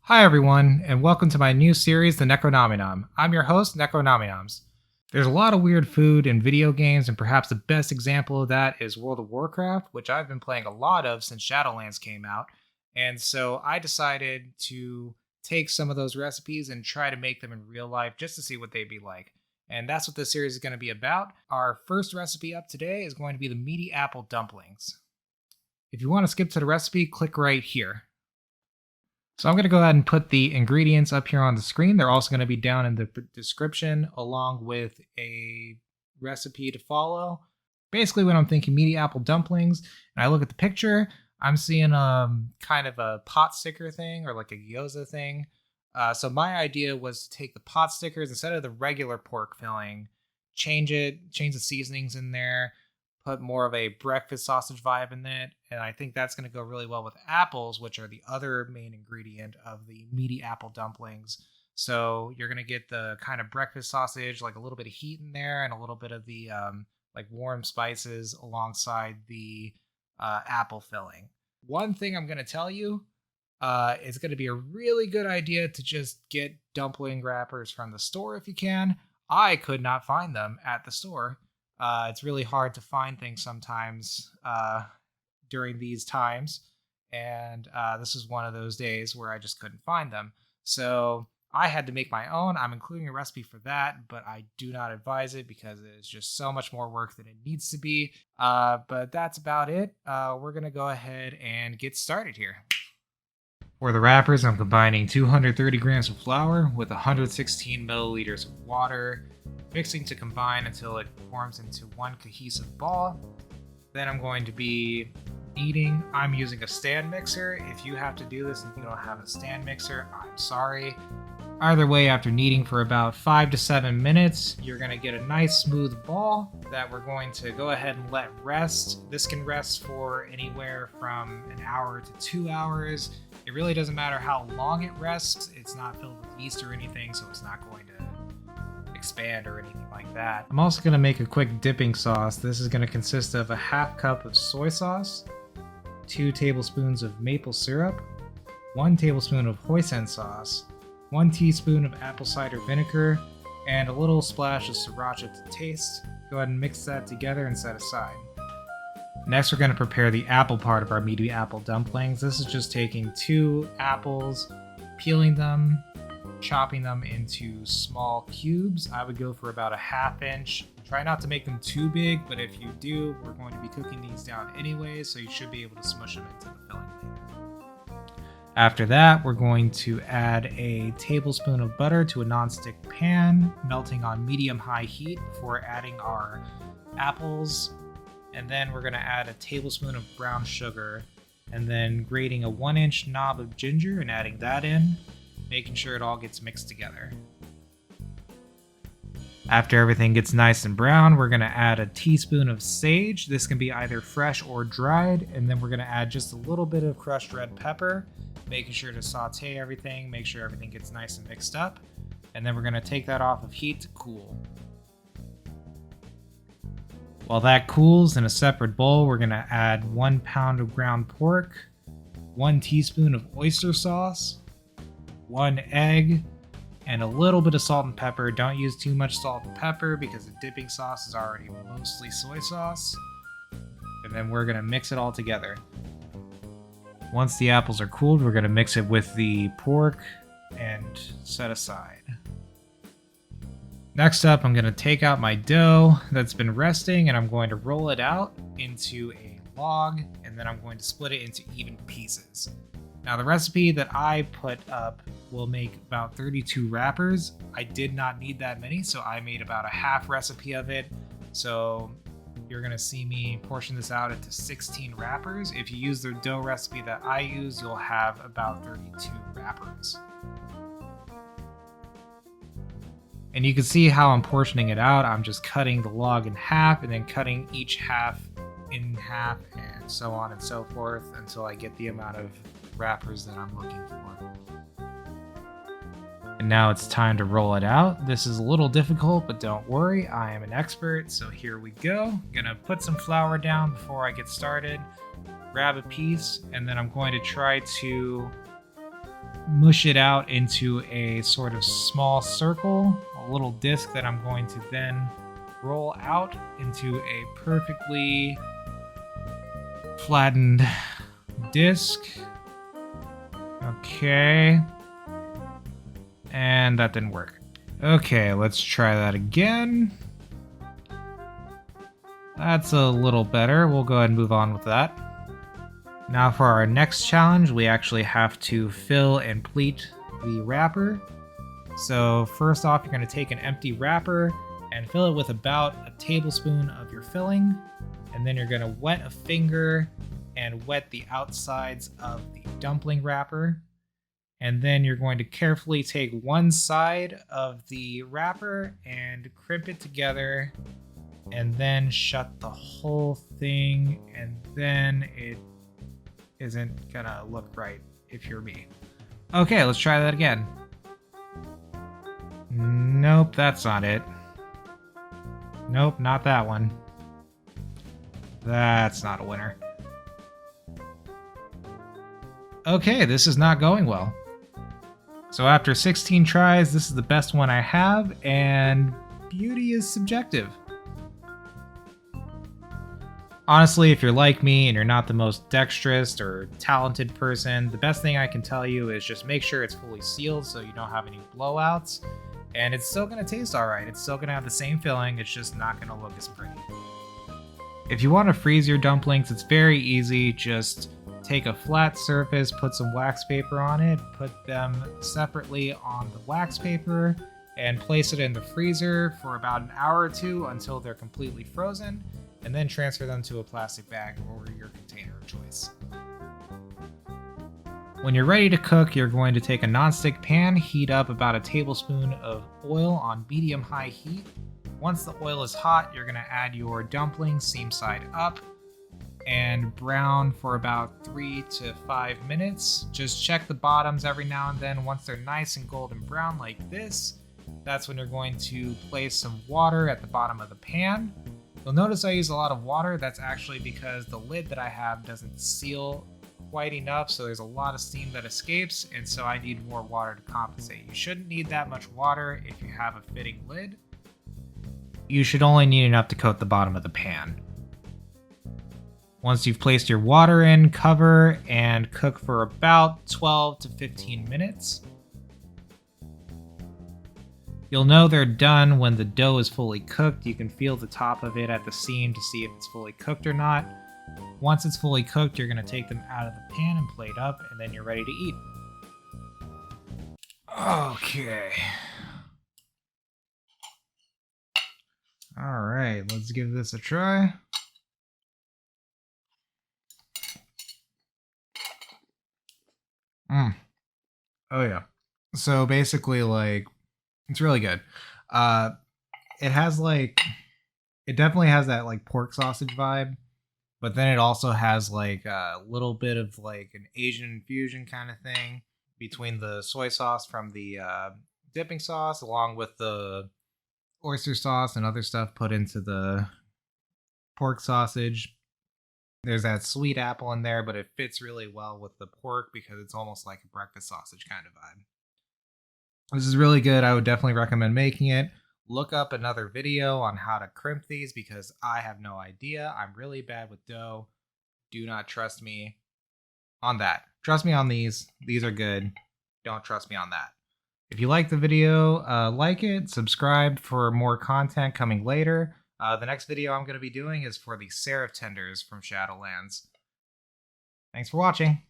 Hi everyone, and welcome to my new series, The Necronominom. I'm your host, Necronominoms. There's a lot of weird food in video games, and perhaps the best example of that is World of Warcraft, which I've been playing a lot of since Shadowlands came out. And so I decided to take some of those recipes and try to make them in real life just to see what they'd be like. And that's what this series is going to be about. Our first recipe up today is going to be the Meaty Apple Dumplings. If you want to skip to the recipe, click right here. So I'm going to go ahead and put the ingredients up here on the screen. They're also going to be down in the description along with a recipe to follow. Basically, when I'm thinking meaty apple dumplings and I look at the picture, I'm seeing kind of a pot sticker thing or like a gyoza thing. So my idea was to take the pot stickers instead of the regular pork filling, change the seasonings in there, put more of a breakfast sausage vibe in it, and I think that's going to go really well with apples, which are the other main ingredient of the meaty apple dumplings. So you're going to get the kind of breakfast sausage, like a little bit of heat in there, and a little bit of the like warm spices alongside the apple filling. One thing I'm going to tell you, it's going to be a really good idea to just get dumpling wrappers from the store if you can. I could not find them at the store. It's really hard to find things sometimes during these times, and this is one of those days where I just couldn't find them. So I had to make my own. I'm including a recipe for that, but I do not advise it because it is just so much more work than it needs to be. But that's about it. We're going to go ahead and get started here. For the wrappers, I'm combining 230 grams of flour with 116 milliliters of water, mixing to combine until it forms into one cohesive ball. Then I'm going to be kneading. I'm using a stand mixer. If you have to do this and you don't have a stand mixer, I'm sorry. Either way, after kneading for about 5 to 7 minutes, you're going to get a nice smooth ball that we're going to go ahead and let rest. This can rest for anywhere from an hour to 2 hours. It really doesn't matter how long it rests. It's not filled with yeast or anything, so it's not going to expand or anything like that. I'm also going to make a quick dipping sauce. This is going to consist of a half cup of soy sauce, 2 tablespoons of maple syrup, 1 tablespoon of hoisin sauce, 1 teaspoon of apple cider vinegar, and a little splash of Sriracha to taste. Go ahead and mix that together and set aside. Next, we're going to prepare the apple part of our meaty apple dumplings. This is just taking 2 apples, peeling them, chopping them into small cubes. I would go for about a ½ inch. Try not to make them too big, but if you do, we're going to be cooking these down anyway, so you should be able to smush them into the filling later. After that, we're going to add a tablespoon of butter to a nonstick pan, melting on medium-high heat before adding our apples. And then we're going to add a tablespoon of brown sugar, and then grating a 1-inch knob of ginger and adding that in, making sure it all gets mixed together. After everything gets nice and brown, we're going to add a teaspoon of sage. This can be either fresh or dried, and then we're going to add just a little bit of crushed red pepper, making sure to saute everything, make sure everything gets nice and mixed up, and then we're going to take that off of heat to cool. While that cools, in a separate bowl, we're going to add 1 pound of ground pork, 1 teaspoon of oyster sauce, 1 egg, and a little bit of salt and pepper. Don't use too much salt and pepper because the dipping sauce is already mostly soy sauce. And then we're going to mix it all together. Once the apples are cooled, we're going to mix it with the pork and set aside. Next up, I'm going to take out my dough that's been resting and I'm going to roll it out into a log, and then I'm going to split it into even pieces. Now, the recipe that I put up will make about 32 wrappers. I did not need that many, so I made about a half recipe of it. So you're going to see me portion this out into 16 wrappers. If you use the dough recipe that I use, you'll have about 32 wrappers. And you can see how I'm portioning it out. I'm just cutting the log in half and then cutting each half in half and so on and so forth until I get the amount of wrappers that I'm looking for. And now it's time to roll it out. This is a little difficult, but don't worry, I am an expert, so here we go. I'm gonna put some flour down before I get started, grab a piece, and then I'm going to try to mush it out into a sort of small circle, a little disc that I'm going to then roll out into a perfectly flattened disc. Okay. And that didn't work. Okay, let's try that again. That's a little better. We'll go ahead and move on with that. Now for our next challenge, we actually have to fill and pleat the wrapper. So first off, you're going to take an empty wrapper and fill it with about a tablespoon of your filling. And then you're going to wet a finger and wet the outsides of the dumpling wrapper. And then you're going to carefully take one side of the wrapper and crimp it together, and then shut the whole thing, and then it isn't gonna look right if you're me. Okay, let's try that again. Nope, that's not it. Nope, not that one. That's not a winner. Okay, this is not going well. So after 16 tries, this is the best one I have, and beauty is subjective. Honestly, if you're like me and you're not the most dexterous or talented person, the best thing I can tell you is just make sure it's fully sealed so you don't have any blowouts, and it's still going to taste alright. It's still going to have the same filling, it's just not going to look as pretty. If you want to freeze your dumplings, it's very easy. Just take a flat surface, put some wax paper on it, put them separately on the wax paper, and place it in the freezer for about an hour or two until they're completely frozen, and then transfer them to a plastic bag or your container of choice. When you're ready to cook, you're going to take a nonstick pan, heat up about a tablespoon of oil on medium-high heat. Once the oil is hot, you're going to add your dumplings seam side up and brown for about 3 to 5 minutes. Just check the bottoms every now and then. Once they're nice and golden brown like this, that's when you're going to place some water at the bottom of the pan. You'll notice I use a lot of water. That's actually because the lid that I have doesn't seal quite enough, so there's a lot of steam that escapes, and so I need more water to compensate. You shouldn't need that much water if you have a fitting lid. You should only need enough to coat the bottom of the pan. Once you've placed your water in, cover and cook for about 12 to 15 minutes. You'll know they're done when the dough is fully cooked. You can feel the top of it at the seam to see if it's fully cooked or not. Once it's fully cooked, you're going to take them out of the pan and plate up, and then you're ready to eat. Okay. Alright, let's give this a try. Oh yeah. So basically, like, it's really good. It has like, it definitely has that like pork sausage vibe, but then it also has like a little bit of like an Asian infusion kind of thing between the soy sauce from the dipping sauce along with the oyster sauce and other stuff put into the pork sausage. There's that sweet apple in there, but it fits really well with the pork because it's almost like a breakfast sausage kind of vibe. This is really good. I would definitely recommend making it. Look up another video on how to crimp these because I have no idea. I'm really bad with dough. Do not trust me on that. Trust me on these. These are good. Don't trust me on that. If you like the video, like it, subscribe for more content coming later. The next video I'm going to be doing is for the Seraph Tenders from Shadowlands. Thanks for watching.